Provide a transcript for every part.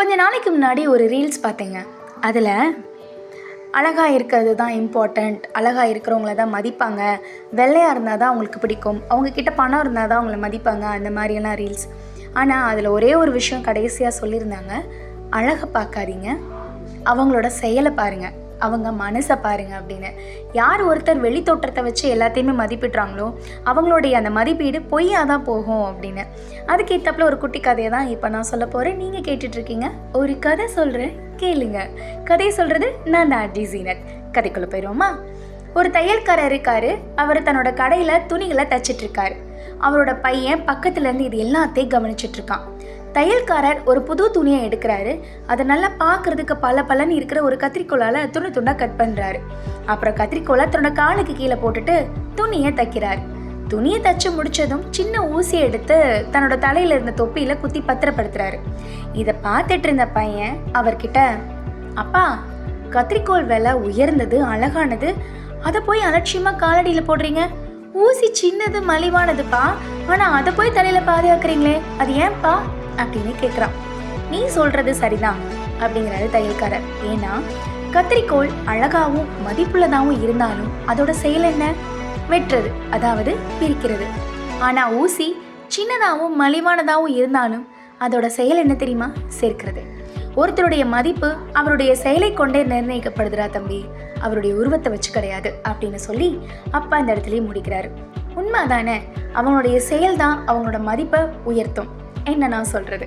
கொஞ்ச நாளைக்கு முன்னாடி ஒரு ரீல்ஸ் பார்த்தேங்க. அதில் அழகாக இருக்கிறது தான் இம்பார்ட்டண்ட், அழகாக இருக்கிறவங்கள தான் மதிப்பாங்க, வெள்ளையாக இருந்தால் தான் அவங்களுக்கு பிடிக்கும், அவங்கக்கிட்ட பணம் இருந்தால் தான் அவங்கள மதிப்பாங்க, அந்த மாதிரியெல்லாம் ரீல்ஸ். ஆனால் அதில் ஒரே ஒரு விஷயம் கடைசியாக சொல்லியிருந்தாங்க, அழகை பார்க்காதீங்க, அவங்களோட செயலை பாருங்கள், அவங்க மனசை பாருங்கள் அப்படின்னு. யார் ஒருத்தர் வெளி தோற்றத்தை வச்சு எல்லாத்தையுமே மதிப்பிடுறாங்களோ அவங்களுடைய அந்த மதிப்பீடு பொய்யாக தான் போகும் அப்படின்னு. அதுக்கேற்றப்பில் ஒரு குட்டி கதையை தான் இப்போ நான் சொல்ல போகிறேன். நீங்கள் கேட்டுட்ருக்கீங்க. ஒரு கதை சொல்கிறேன், கேளுங்க. கதையை சொல்கிறது நான் தான் ஆர்ஜி ஜீனத். கதைக்குள்ளே போயிடுவோமா? ஒரு தையல்காரர் இருக்கார். அவர் தன்னோட கடையில் துணிகளை தைச்சிட்ருக்காரு. அவரோட பையன் பக்கத்துலேருந்து இது எல்லாத்தையும் கவனிச்சிட்ருக்கான். தையல்காரர் ஒரு புது துணியை எடுக்கிறாரு. அதை நல்லா பார்க்குறதுக்கு பலன்னு இருக்கிற ஒரு கத்திரிக்கோளால் துண்டாக கட் பண்ணுறாரு. அப்புறம் கத்திரிக்கோளை தன்னோட காலுக்கு கீழே போட்டுட்டு துணியை தைக்கிறாரு. துணியை தைச்சு முடித்ததும் சின்ன ஊசியை எடுத்து தன்னோட தலையில் இருந்த தொப்பியில் குத்தி பத்திரப்படுத்துறாரு. இதை பார்த்துட்டு இருந்த பையன் அவர்கிட்ட, அப்பா, கத்திரிக்கோள் விலை உயர்ந்தது, அழகானது, அதை போய் அலட்சியமாக காலடியில் போடுறீங்க. ஊசி சின்னது, மலிவானதுப்பா, ஆனால் அதை போய் தலையில் பாதுகாக்கிறீங்களே, அது ஏன்பா அப்படின்னு கேட்குறான். நீ சொல்கிறது சரிதான் அப்படிங்கிறாரு தையல்காரர். ஏன்னா கத்திரிக்கோள் அழகாகவும் மதிப்புள்ளதாகவும் இருந்தாலும் அதோட செயல் என்ன? வெட்டுறது, அதாவது பிரிக்கிறது. ஆனால் ஊசி சின்னதாகவும் மலிவானதாகவும் இருந்தாலும் அதோட செயல் என்ன தெரியுமா? சேர்க்கிறது. ஒருத்தருடைய மதிப்பு அவருடைய செயலை கொண்டே நிர்ணயிக்கப்படுதுரா தம்பி, அவருடைய உருவத்தை வச்சு கிடையாது அப்படின்னு சொல்லி அப்பா இந்த இடத்துலயே முடிக்கிறாரு. உண்மை தானே, அவங்களுடைய செயல் தான் அவங்களோட மதிப்பை உயர்த்தும். என்ன நான் சொல்கிறது,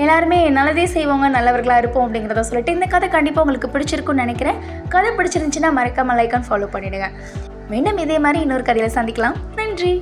எல்லாருமே நல்லதே செய்வாங்க, நல்லவர்களாக இருப்போம் அப்படிங்கிறத சொல்லிட்டு இந்த கதை கண்டிப்பாக உங்களுக்கு பிடிச்சிருக்குன்னு நினைக்கிறேன். கதை பிடிச்சிருந்துச்சுன்னா மறக்காமல் லைக் அண்ட் ஃபாலோ பண்ணிவிடுங்க. மீண்டும் இதே மாதிரி இன்னொரு கதையில் சந்திக்கலாம். நன்றி.